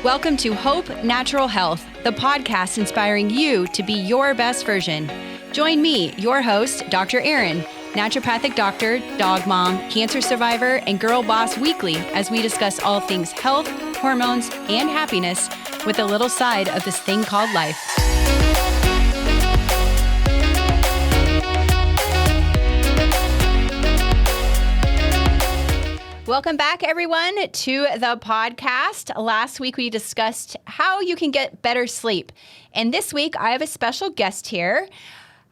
Welcome to Hope Natural Health, the podcast inspiring you to be your best version. Join me, your host, Dr. Erin, naturopathic doctor, dog mom, cancer survivor, and girl boss weekly as we discuss all things health, hormones, and happiness with a little side of this thing called life. Welcome back, everyone, to the podcast. Last week, we discussed how you can get better sleep. And this week, I have a special guest here.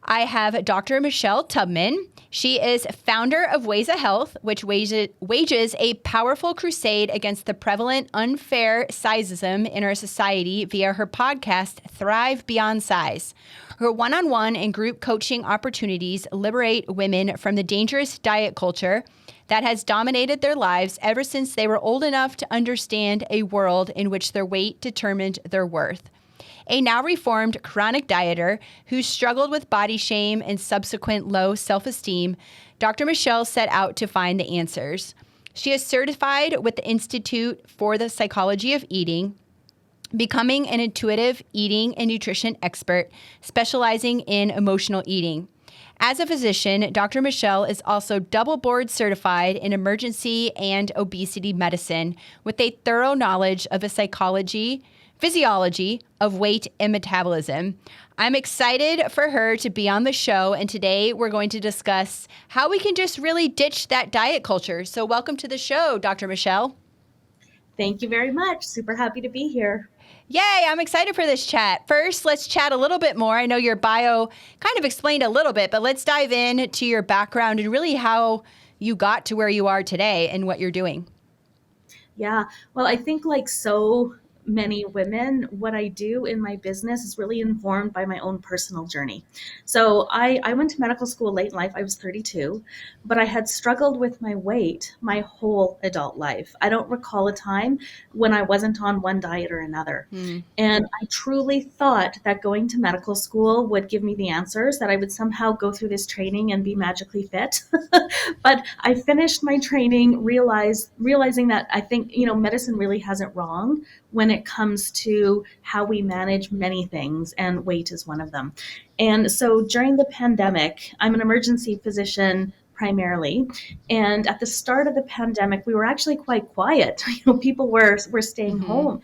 I have Dr. Michelle Tubman. She is founder of Wayza Health, which wages a powerful crusade against the prevalent unfair sizeism in our society via her podcast, Thrive Beyond Size. Her one-on-one and group coaching opportunities liberate women from the dangerous diet culture that has dominated their lives ever since they were old enough to understand a world in which their weight determined their worth. A now reformed chronic dieter who struggled with body shame and subsequent low self-esteem, Dr. Michelle set out to find the answers. She is certified with the Institute for the Psychology of Eating, becoming an intuitive eating and nutrition expert specializing in emotional eating. As a physician, Dr. Michelle is also double board certified in emergency and obesity medicine with a thorough knowledge of the physiology of weight and metabolism. I'm excited for her to be on the show, and today we're going to discuss how we can just really ditch that diet culture. So welcome to the show, Dr. Michelle. Thank you very much. Super happy to be here. Yay, I'm excited for this chat. First, let's chat a little bit more. I know your bio kind of explained a little bit, but let's dive in to your background and really how you got to where you are today and what you're doing. Yeah, well, I think like so many women, what I do in my business is really informed by my own personal journey. So I went to medical school late in life. I was 32, but I had struggled with my weight my whole adult life. I don't recall a time when I wasn't on one diet or another. And I truly thought that going to medical school would give me the answers, that I would somehow go through this training and be magically fit. But I finished my training realizing that I think, medicine really has it wrong when it comes to how we manage many things, and weight is one of them. And so during the pandemic, I'm an emergency physician primarily. And at the start of the pandemic, we were actually quite quiet. People were staying home.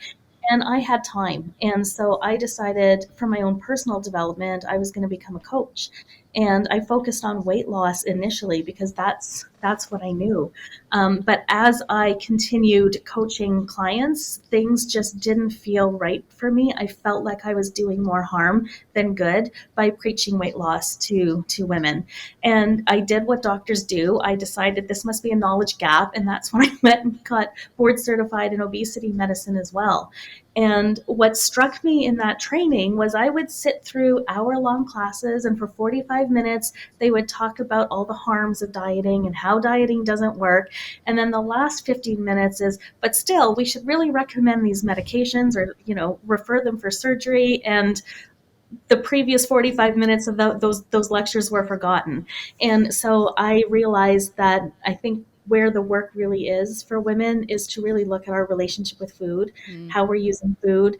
And I had time. And so I decided for my own personal development, I was going to become a coach. And I focused on weight loss initially because that's what I knew. But as I continued coaching clients, things just didn't feel right for me. I felt like I was doing more harm than good by preaching weight loss to women. And I did what doctors do. I decided this must be a knowledge gap. And that's when I went and got board certified in obesity medicine as well. And what struck me in that training was I would sit through hour-long classes, and for 45 minutes, they would talk about all the harms of dieting and how dieting doesn't work. And then the last 15 minutes is, but still, we should really recommend these medications or, refer them for surgery. And the previous 45 minutes of those lectures were forgotten. And so I realized that I think where the work really is for women is to really look at our relationship with food, how we're using food,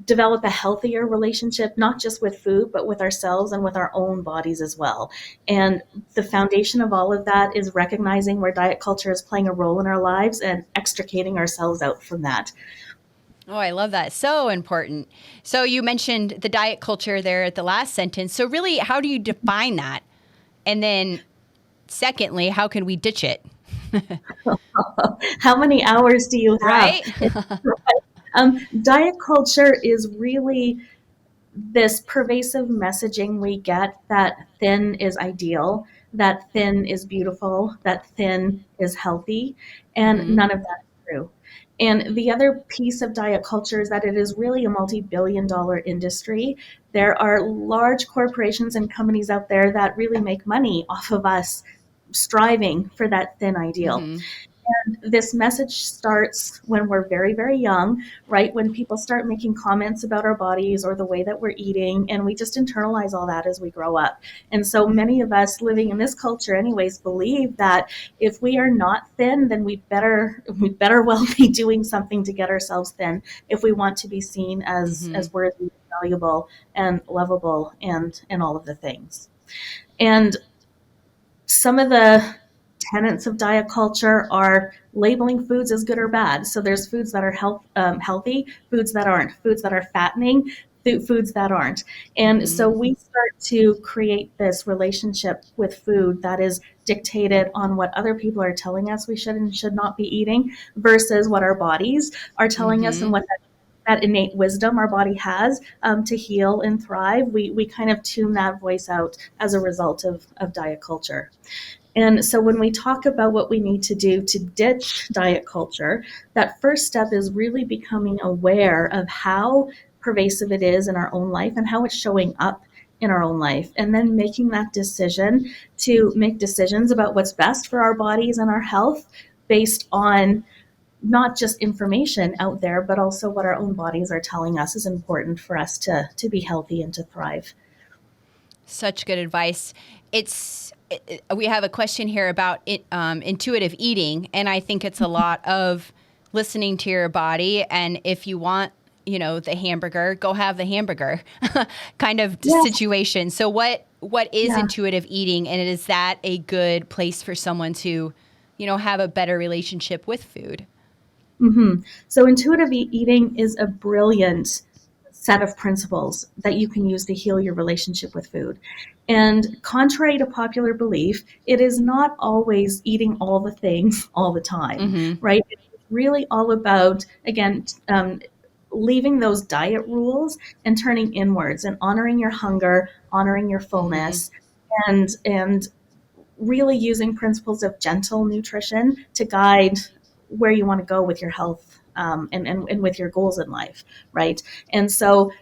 develop a healthier relationship, not just with food, but with ourselves and with our own bodies as well. And the foundation of all of that is recognizing where diet culture is playing a role in our lives and extricating ourselves out from that. Oh, I love that. So important. So you mentioned the diet culture there at the last sentence. So really, how do you define that? And then secondly, how can we ditch it? How many hours do you have? Right? Diet culture is really this pervasive messaging we get that thin is ideal, that thin is beautiful, that thin is healthy, and none of that is true. And the other piece of diet culture is that it is really a multi-billion-dollar industry. There are large corporations and companies out there that really make money off of us striving for that thin ideal. This message starts when we're very, very young, right? When people start making comments about our bodies or the way that we're eating, and we just internalize all that as we grow up. And so many of us living in this culture anyways believe that if we are not thin, then we better well be doing something to get ourselves thin if we want to be seen Mm-hmm. as worthy, valuable, and lovable, and all of the things. And some of the tenets of diet culture are labeling foods as good or bad. So there's foods that are healthy, foods that aren't, foods that are fattening, foods that aren't. And Mm-hmm. so we start to create this relationship with food that is dictated on what other people are telling us we should and should not be eating versus what our bodies are telling us and Mm-hmm. what that innate wisdom our body has to heal and thrive. We kind of tune that voice out as a result of diet culture. And so when we talk about what we need to do to ditch diet culture, that first step is really becoming aware of how pervasive it is in our own life and how it's showing up in our own life. And then making that decision to make decisions about what's best for our bodies and our health based on not just information out there, but also what our own bodies are telling us is important for us to be healthy and to thrive. Such good advice. We have a question here about intuitive eating, and I think it's a lot of listening to your body. And if you want, the hamburger, go have the hamburger, kind of Yes. situation. So, what is Yeah. intuitive eating, and is that a good place for someone to, have a better relationship with food? So intuitive eating is a brilliant set of principles that you can use to heal your relationship with food. And contrary to popular belief, it is not always eating all the things all the time, Mm-hmm. right? It's really all about, again, leaving those diet rules and turning inwards and honoring your hunger, honoring your Mm-hmm. fullness, and really using principles of gentle nutrition to guide where you want to go with your health, and with your goals in life, right? And so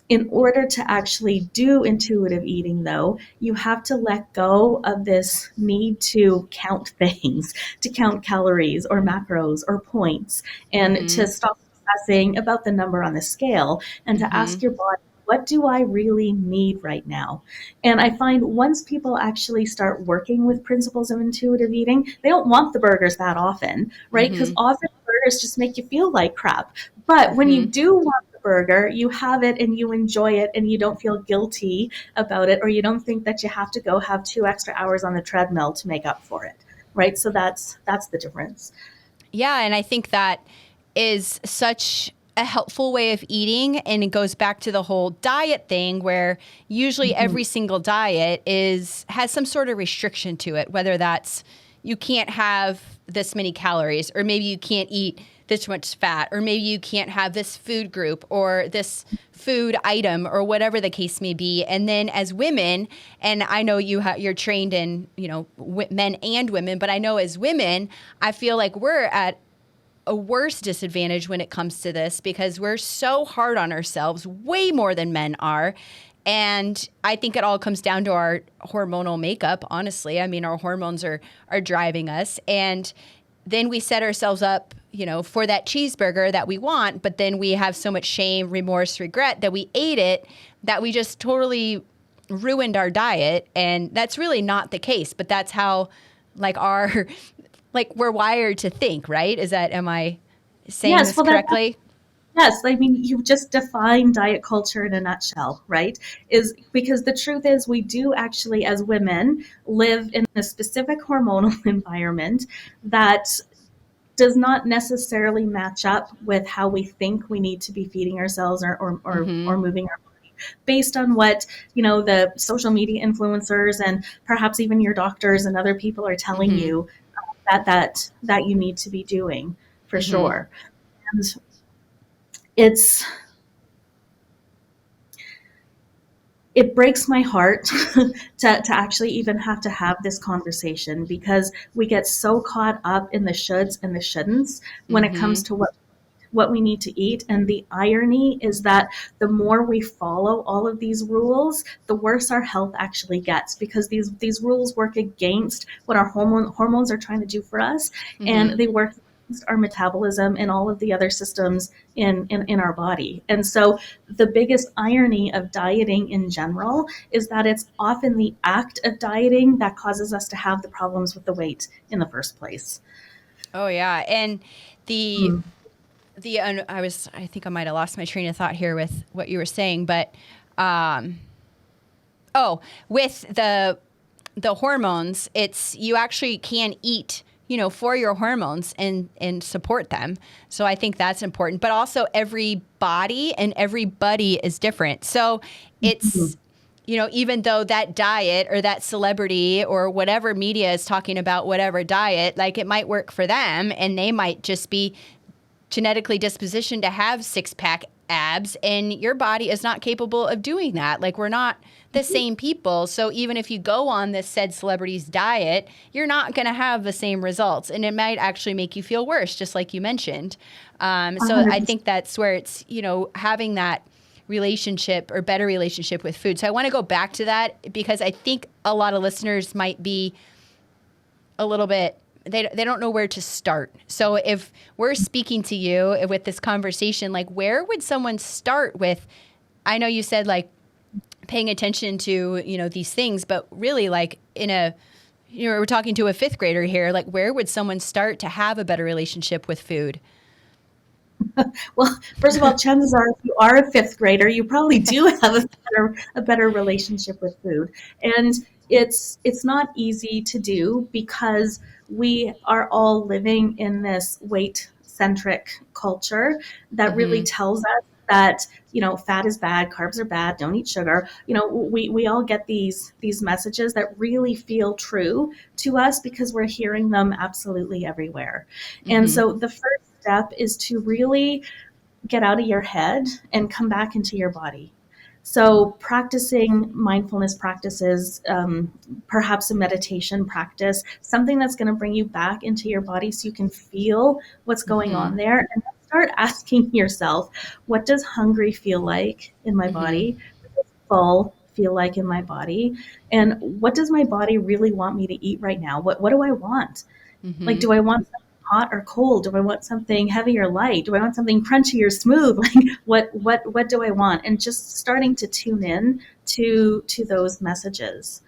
in order to actually do intuitive eating, though, you have to let go of this need to count things, to count calories or macros or points, and Mm-hmm. to stop obsessing about the number on the scale and to Mm-hmm. ask your body, what do I really need right now? And I find once people actually start working with principles of intuitive eating, they don't want the burgers that often, right? Because Mm-hmm. often burgers just make you feel like crap. But when you Mm-hmm. do want the burger, you have it and you enjoy it and you don't feel guilty about it, or you don't think that you have to go have 2 extra hours on the treadmill to make up for it, right? So that's the difference. Yeah, and I think that is such a helpful way of eating, and it goes back to the whole diet thing where usually Mhm. every single diet has some sort of restriction to it, whether that's you can't have this many calories, or maybe you can't eat this much fat, or maybe you can't have this food group or this food item, or whatever the case may be. And then as women, and I know you're trained in men and women, but I know as women, I feel like we're at a worse disadvantage when it comes to this because we're so hard on ourselves, way more than men are. And I think it all comes down to our hormonal makeup, honestly. I mean, our hormones are driving us. And then we set ourselves up, for that cheeseburger that we want, but then we have so much shame, remorse, regret that we ate it, that we just totally ruined our diet. And that's really not the case, but that's how our we're wired to think, right? Am I saying Yes, this well, that correctly? yes, I mean, you've just defined diet culture in a nutshell, right? Is because the truth is, we do actually, as women, live in a specific hormonal environment that does not necessarily match up with how we think we need to be feeding ourselves or Mm-hmm. moving our body based on what the social media influencers and perhaps even your doctors and other people are telling Mm-hmm. you that you need to be doing for Mm-hmm. sure. And it's it breaks my heart to actually even have to have this conversation because we get so caught up in the shoulds and the shouldn'ts when it Mm-hmm. comes to what. what we need to eat. And the irony is that the more we follow all of these rules, the worse our health actually gets, because these rules work against what our hormones are trying to do for us, Mm-hmm. and they work against our metabolism and all of the other systems in our body. And so the biggest irony of dieting in general is that it's often the act of dieting that causes us to have the problems with the weight in the first place. Oh yeah, and the Mm. I think I might have lost my train of thought here with what you were saying, but um, oh, with the hormones, it's you actually can eat, for your hormones and support them. So I think that's important. But also every body and everybody is different. So it's, even though that diet or that celebrity or whatever media is talking about, whatever diet, like it might work for them and they might just be genetically dispositioned to have six-pack abs, and your body is not capable of doing that. Like, we're not the same people. So even if you go on this said celebrity's diet, you're not going to have the same results, and it might actually make you feel worse, just like you mentioned. So I 100%. think that's where it's, having that relationship or better relationship with food. So I want to go back to that because I think a lot of listeners might be a little bit, they don't know where to start. So if we're speaking to you with this conversation, like where would someone start with? I know you said like paying attention to, these things, but really like we're talking to a fifth grader here, like where would someone start to have a better relationship with food? Well, first of all, chances are, if you are a fifth grader, you probably do have a better relationship with food. And it's not easy to do because we are all living in this weight centric culture that really Mm-hmm. tells us that fat is bad, carbs are bad, don't eat sugar. We all get these messages that really feel true to us because we're hearing them absolutely everywhere. And Mm-hmm. so the first step is to really get out of your head and come back into your body. So, practicing mindfulness practices, perhaps a meditation practice, something that's going to bring you back into your body so you can feel what's going Mm-hmm. on there. And then start asking yourself, what does hungry feel like in my Mm-hmm. body? What does full feel like in my body? And what does my body really want me to eat right now? What do I want? Like, Mm-hmm. do I want something hot or cold? Do I want something heavy or light? Do I want something crunchy or smooth? Like, what do I want? And just starting to tune in to those messages.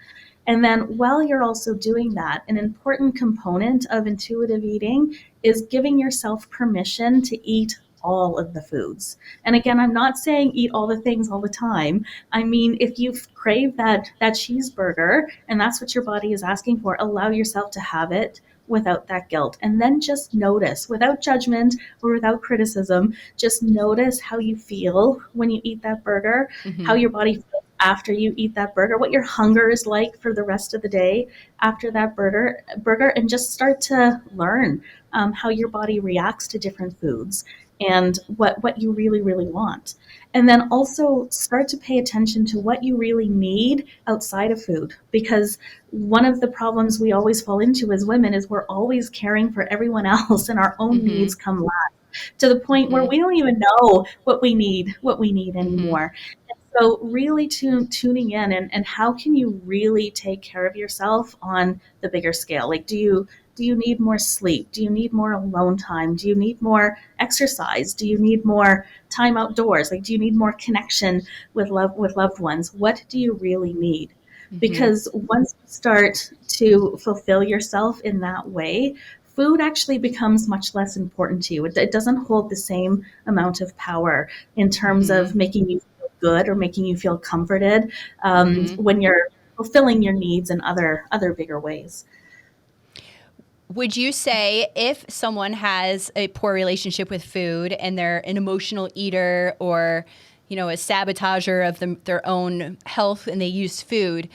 And then while you're also doing that, an important component of intuitive eating is giving yourself permission to eat all of the foods. And again, I'm not saying eat all the things all the time. I mean, if you crave that cheeseburger and that's what your body is asking for, allow yourself to have it without that guilt. And then just notice, without judgment or without criticism, just notice how you feel when you eat that burger, how Mm-hmm. your body feels after you eat that burger, what your hunger is like for the rest of the day after that burger, and just start to learn how your body reacts to different foods and what you really, really want. And then also start to pay attention to what you really need outside of food, because one of the problems we always fall into as women is we're always caring for everyone else and our own Mm-hmm. needs come last, to the point where Mm-hmm. we don't even know what we need Mm-hmm. anymore. So really tuning in, and how can you really take care of yourself on the bigger scale? Like, do you need more sleep? Do you need more alone time? Do you need more exercise? Do you need more time outdoors? Like, do you need more connection with loved ones? What do you really need? Mm-hmm. Because once you start to fulfill yourself in that way, food actually becomes much less important to you. It doesn't hold the same amount of power in terms Mm-hmm. of making you feel good or making you feel comforted Mm-hmm. when you're fulfilling your needs in other bigger ways. Would you say if someone has a poor relationship with food and they're an emotional eater or, a sabotager of their own health and they use food,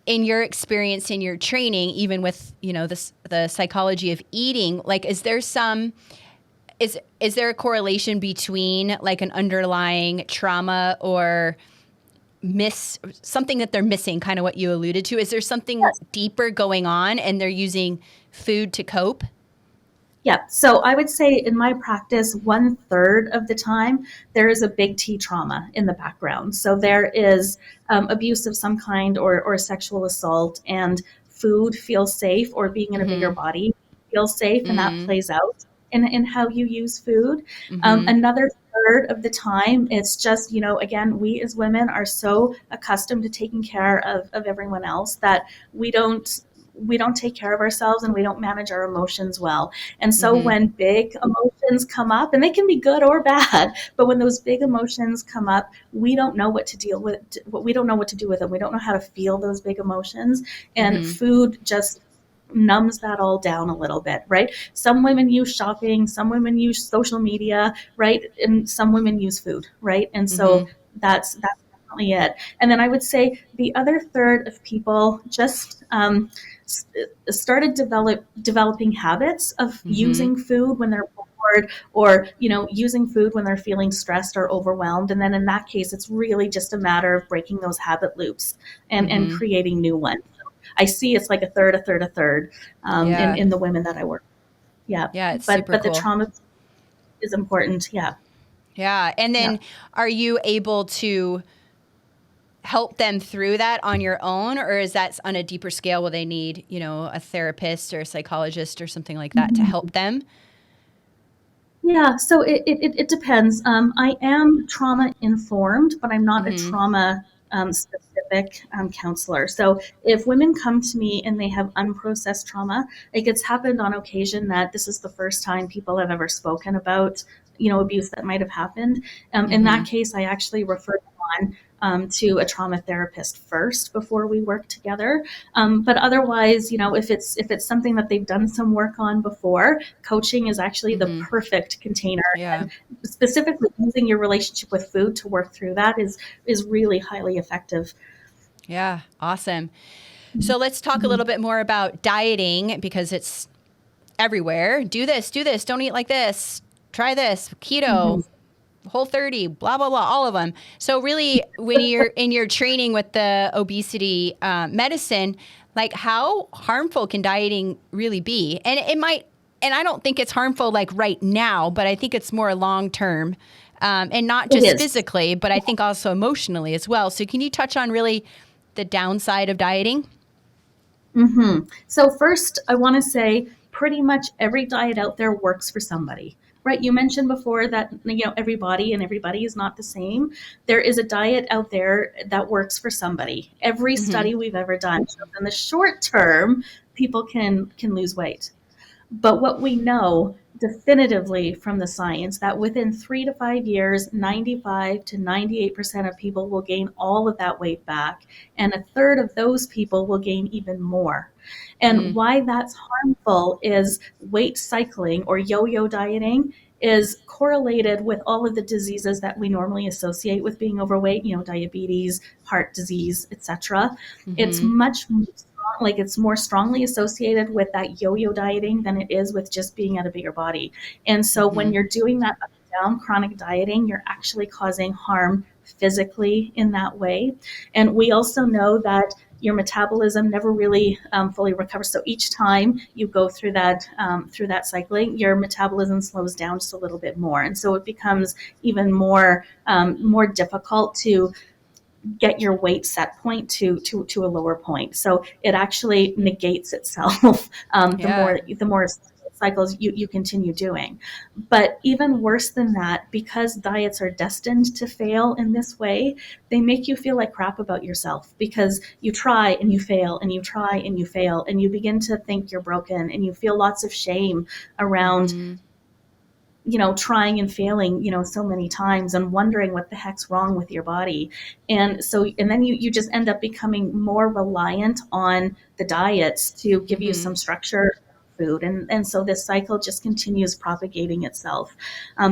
in your experience, in your training, even with, the psychology of eating, like, is there a correlation between like an underlying trauma or something that they're missing, kind of what you alluded to? Is there something Yes. deeper going on and they're using food to cope? Yeah. So I would say in my practice, 1/3 of the time, there is a big T trauma in the background. So there is abuse of some kind or sexual assault, and food feels safe, or being in a bigger Mm-hmm. body feels safe, and that Mm-hmm. plays out in how you use food. Mm-hmm. Another third of the time, it's just, again, we as women are so accustomed to taking care of everyone else that we don't. We don't take care of ourselves, and we don't manage our emotions well. And so Mm-hmm. when big emotions come up, and they can be good or bad, but when those big emotions come up, we don't know what to deal with. We don't know what to do with them. We don't know how to feel those big emotions. And Mm-hmm. food just numbs that all down a little bit, right? Some women use shopping, some women use social media, right? And some women use food, right? And so Mm-hmm. that's definitely it. And then I would say the other third of people just started developing habits of Mm-hmm. using food when they're bored, or using food when they're feeling stressed or overwhelmed. And then in that case, it's really just a matter of breaking those habit loops and Mm-hmm. creating new ones. I see it's like a third, a third, a third, Yeah. in the women that I work with. Yeah. Yeah, it's But super the cool. trauma is important. Yeah. Yeah. And Yeah. then are you able to help them through that on your own, or is that on a deeper scale where they need, a therapist or a psychologist or something like that to help them? Yeah, so it depends. I am trauma informed, but I'm not a Mm-hmm. trauma specific counselor. So if women come to me and they have unprocessed trauma, like it's happened on occasion that this is the first time people have ever spoken about, abuse that might have happened. In Mm-hmm. that case, I actually refer them on to a trauma therapist first before we work together. But otherwise, if it's something that they've done some work on before, coaching is actually the Mm-hmm. perfect container. Yeah. And specifically using your relationship with food to work through that is really highly effective. Yeah. Awesome. So let's talk a little bit more about dieting because it's everywhere. Do this, do this, don't eat like this, try this, Mm-hmm. keto, whole 30, blah, blah, blah, all of them. So really, when you're in your training with the obesity medicine, like how harmful can dieting really be? And it might, and I don't think it's harmful like right now, but I think it's more long term. And not It just is. physically, but I think also emotionally as well. So can you touch on really the downside of dieting? So first, I want to say pretty much every diet out there works for somebody. Right? You mentioned before that everybody is not the same. There is a diet out there that works for somebody. Every Mm-hmm. study we've ever done shows in the short term people can lose weight. But what we know definitively from the science that within 3 to 5 years, 95 to 98% of people will gain all of that weight back, and a third of those people will gain even more. And Mm-hmm. why that's harmful is weight cycling or yo yo dieting is correlated with all of the diseases that we normally associate with being overweight, diabetes, heart disease, etc. It's Mm-hmm. much more like it's more strongly associated with that yo-yo dieting than it is with just being at a bigger body. And so when Mm-hmm. you're doing that up and down chronic dieting, you're actually causing harm physically in that way. And we also know that your metabolism never really fully recovers. So each time you go through that cycling, your metabolism slows down just a little bit more, and so it becomes even more difficult to get your weight set point to a lower point. So it actually negates itself Yeah. the more cycles you continue doing. But even worse than that, because diets are destined to fail in this way, they make you feel like crap about yourself because you try and you fail and you try and you fail and you begin to think you're broken and you feel lots of shame around Mm-hmm. trying and failing, so many times and wondering what the heck's wrong with your body. And then you just end up becoming more reliant on the diets to give you Mm-hmm. some structure food. And so this cycle just continues propagating itself,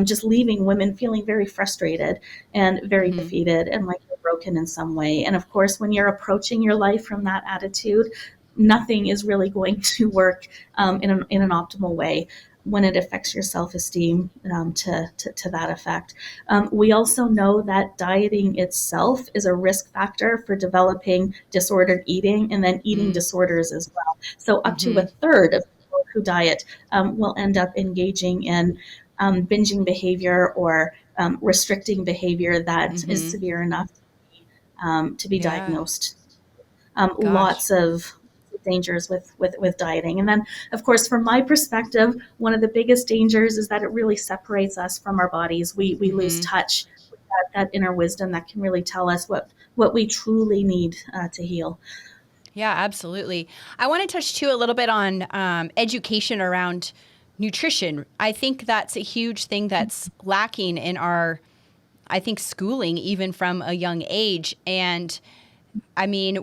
just leaving women feeling very frustrated and very Mm-hmm. defeated and like they're broken in some way. And of course, when you're approaching your life from that attitude, nothing is really going to work in an optimal way when it affects your self-esteem to that effect. We also know that dieting itself is a risk factor for developing disordered eating and then eating disorders as well. So up to Mm-hmm. a third of people who diet will end up engaging in binging behavior or restricting behavior that is Mm-hmm. severe enough to be Yeah. diagnosed. Gosh. Lots of dangers with dieting. And then, of course, from my perspective, one of the biggest dangers is that it really separates us from our bodies. We lose Mm-hmm. touch with that inner wisdom that can really tell us what we truly need to heal. Yeah, absolutely. I want to touch too a little bit on education around nutrition. I think that's a huge thing that's lacking in our, I think, schooling, even from a young age. And I mean,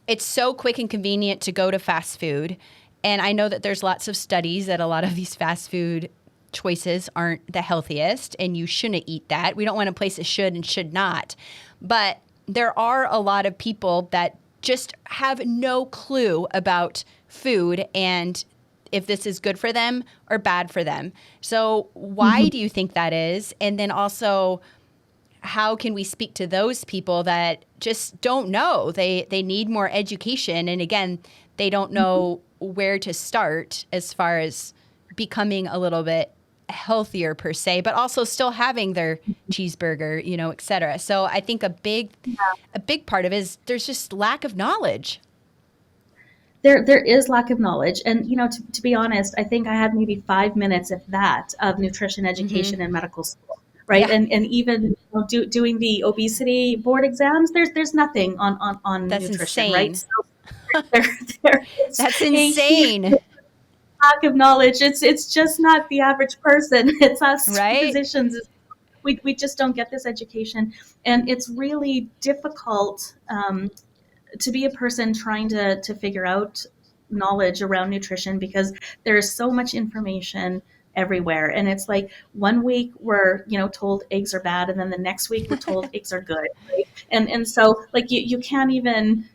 it's so quick and convenient to go to fast food. And I know that there's lots of studies that a lot of these fast food choices aren't the healthiest and you shouldn't eat that. We don't want to place a should and should not. But there are a lot of people that just have no clue about food and if this is good for them or bad for them. So, why do you think that is? And then also, how can we speak to those people that just don't know? They need more education. And again, they don't know where to start as far as becoming a little bit healthier per se, but also still having their cheeseburger, et cetera. So I think a big part of it is there's just lack of knowledge. There is lack of knowledge, and to be honest, I think I had maybe 5 minutes, if that, of nutrition Mm-hmm. education in medical school, right? Yeah, And even doing the obesity board exams, there's nothing on that's nutrition, right? insane. So there there is That's a huge insane, lack of knowledge. It's just not the average person. It's us right? physicians. We just don't get this education, and it's really difficult to be a person trying to figure out knowledge around nutrition because there is so much information everywhere, and it's like one week we're told eggs are bad, and then the next week we're told eggs are good, right? And so like you can't even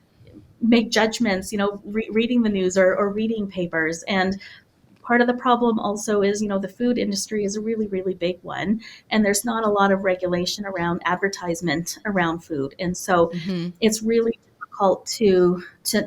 make judgments, reading the news or reading papers. And part of the problem also is, the food industry is a really, really big one, and there's not a lot of regulation around advertisement around food. And so Mm-hmm. it's really difficult to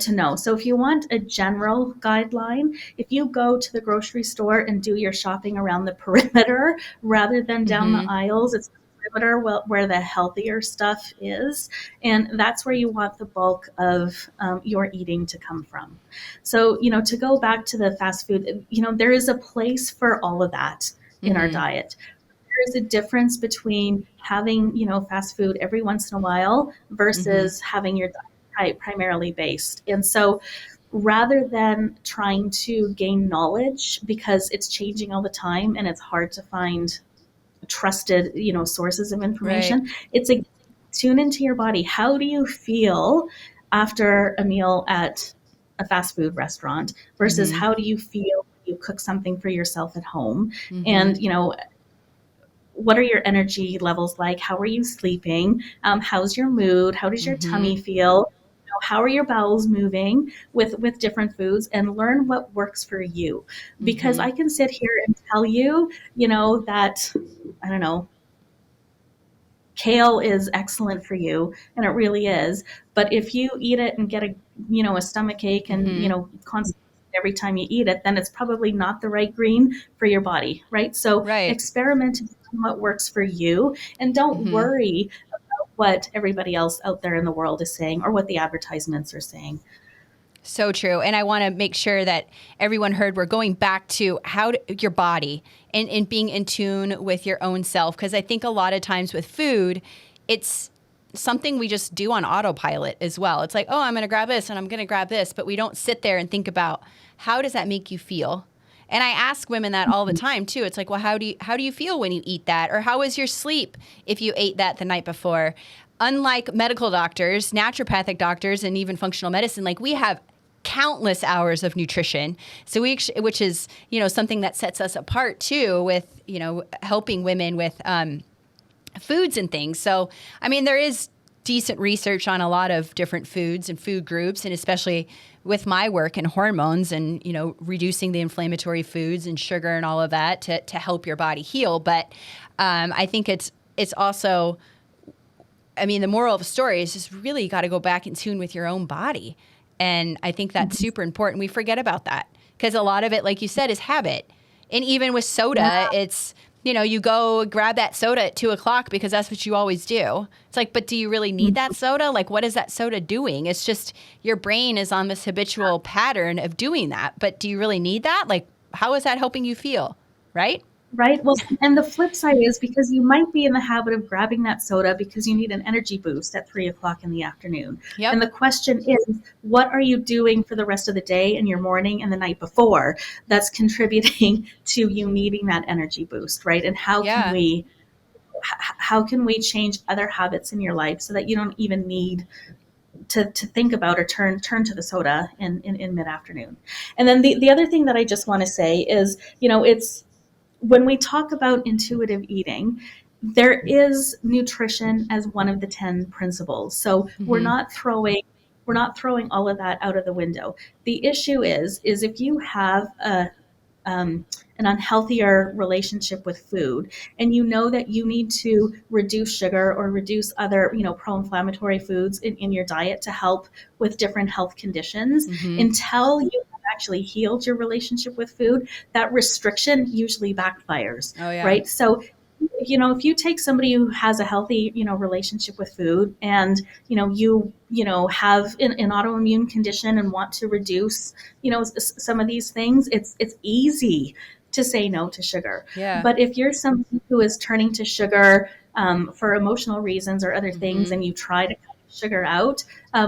know. So if you want a general guideline, if you go to the grocery store and do your shopping around the perimeter rather than down the Mm-hmm. aisles, it's the perimeter where the healthier stuff is. And that's where you want the bulk of your eating to come from. So, to go back to the fast food, there is a place for all of that in our Mm-hmm. diet. There is a difference between having, fast food every once in a while Mm-hmm. versus having your diet primarily based. And so rather than trying to gain knowledge because it's changing all the time and it's hard to find trusted, sources of Right. information, it's a tune into your body. How do you feel after a meal at a fast food restaurant versus Mm-hmm. how do you feel when you cook something for yourself at home? Mm-hmm. And what are your energy levels like? How are you sleeping? How's your mood? How does your Mm-hmm. tummy feel? How are your bowels moving with different foods, and learn what works for you? Because Mm-hmm. I can sit here and tell you, that, I don't know, kale is excellent for you, and it really is. But if you eat it and get a stomach ache and Mm-hmm. constipation every time you eat it, then it's probably not the right green for your body, right? So Right. experiment on what works for you, and don't Mm-hmm. worry about what everybody else out there in the world is saying or what the advertisements are saying. So true. And I want to make sure that everyone heard we're going back to your body and being in tune with your own self. Because I think a lot of times with food, it's something we just do on autopilot as well. It's like, oh, I'm going to grab this and I'm going to grab this. But we don't sit there and think about how does that make you feel? And I ask women that all the time too. It's like, well, how do you feel when you eat that? Or how was your sleep if you ate that the night before? Unlike medical doctors, naturopathic doctors, and even functional medicine, like we have countless hours of nutrition. So which is, something that sets us apart too with, helping women with foods and things. So, I mean, there is decent research on a lot of different foods and food groups, and especially with my work in hormones and, reducing the inflammatory foods and sugar and all of that to help your body heal. But I think it's also, I mean, the moral of the story is just really you got to go back in tune with your own body. And I think that's super important. We forget about that because a lot of it, like you said, is habit. And even with soda, it's, you go grab that soda at 2:00 because that's what you always do. It's like, but do you really need that soda? Like, what is that soda doing? It's just your brain is on this habitual pattern of doing that. But do you really need that? Like, how is that helping you feel? Right? Right. Well, and the flip side is because you might be in the habit of grabbing that soda because you need an energy boost at 3:00 in the afternoon. Yep. And the question is, what are you doing for the rest of the day and your morning and the night before that's contributing to you needing that energy boost, right? And how can we change other habits in your life so that you don't even need to think about or turn to the soda in mid-afternoon. And then the other thing that I just want to say is, it's when we talk about intuitive eating, there is nutrition as one of the 10 principles. So we're not throwing all of that out of the window. The issue is if you have an unhealthier relationship with food, and you know that you need to reduce sugar or reduce other, pro-inflammatory foods in your diet to help with different health conditions, until you have actually healed your relationship with food, that restriction usually backfires. Oh, yeah. Right? So, if you take somebody who has a healthy, relationship with food, and, you have an autoimmune condition and want to reduce, some of these things, it's easy to say no to sugar. Yeah. But if you're somebody who is turning to sugar for emotional reasons or other things, and you try to cut sugar out,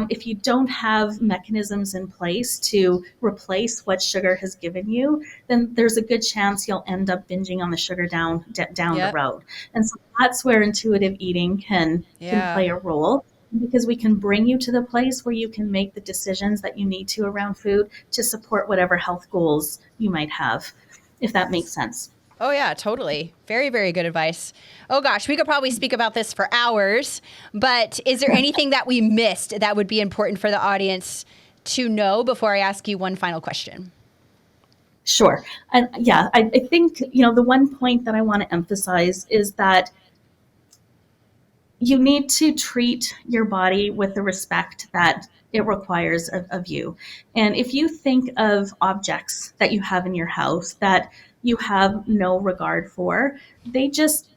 if you don't have mechanisms in place to replace what sugar has given you, then there's a good chance you'll end up binging on the sugar down the road. And so that's where intuitive eating can play a role, because we can bring you to the place where you can make the decisions that you need to around food to support whatever health goals you might have, if that makes sense. Oh, yeah, totally. Very, very good advice. Oh, gosh, we could probably speak about this for hours, but is there anything that we missed that would be important for the audience to know before I ask you one final question? Sure. And yeah, I think, the one point that I want to emphasize is that you need to treat your body with the respect that it requires of you. And if you think of objects that you have in your house that you have no regard for, they just,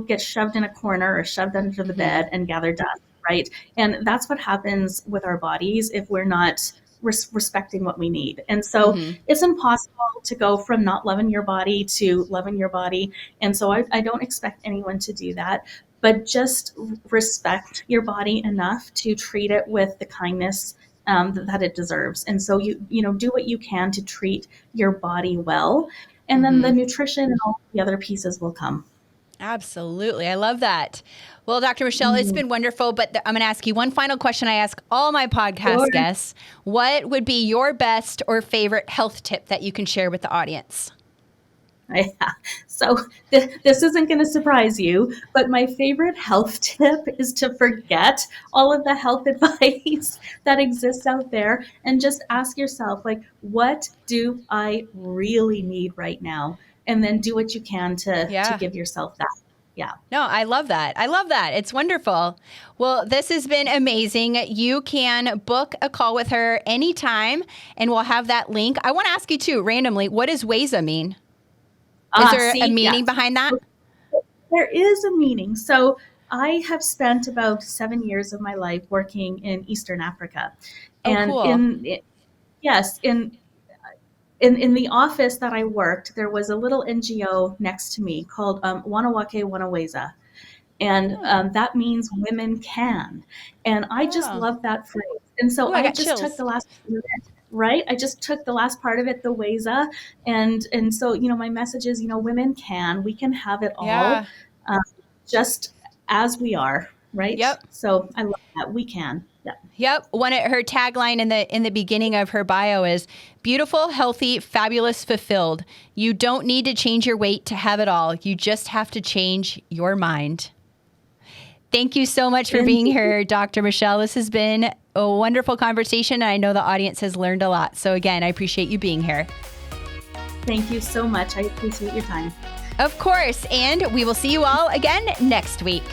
get shoved in a corner or shoved under the bed and gather dust, right? And that's what happens with our bodies if we're not respecting what we need. And so it's impossible to go from not loving your body to loving your body. And so I don't expect anyone to do that, but just respect your body enough to treat it with the kindness that it deserves. And so you do what you can to treat your body well, and then the nutrition and all the other pieces will come. Absolutely. I love that. Well, Dr. Michelle, it's been wonderful, but I'm going to ask you one final question I ask all my podcast guests. What would be your best or favorite health tip that you can share with the audience? Yeah. So this isn't going to surprise you, but my favorite health tip is to forget all of the health advice that exists out there and just ask yourself, like, what do I really need right now? And then do what you can to give yourself that. Yeah. No, I love that. I love that. It's wonderful. Well, this has been amazing. You can book a call with her anytime, and we'll have that link. I want to ask you too, randomly, what does Wayza mean? Is there a meaning behind that? There is a meaning. So I have spent about 7 years of my life working in Eastern Africa. And cool. in the office that I worked, there was a little NGO next to me called Wanawake Wanaweza. And that means women can. And I just love that phrase. And so I just took the last part of it, right? I just took the last part of it, the Wayza. And so, my message is, women can. We can have it all just as we are, right? Yep. So I love that. We can. Yeah. Yep. Her tagline in the beginning of her bio is beautiful, healthy, fabulous, fulfilled. You don't need to change your weight to have it all. You just have to change your mind. Thank you so much for being here, Dr. Michelle. This has been a wonderful conversation, and I know the audience has learned a lot. So again, I appreciate you being here. Thank you so much. I appreciate your time. Of course. And we will see you all again next week.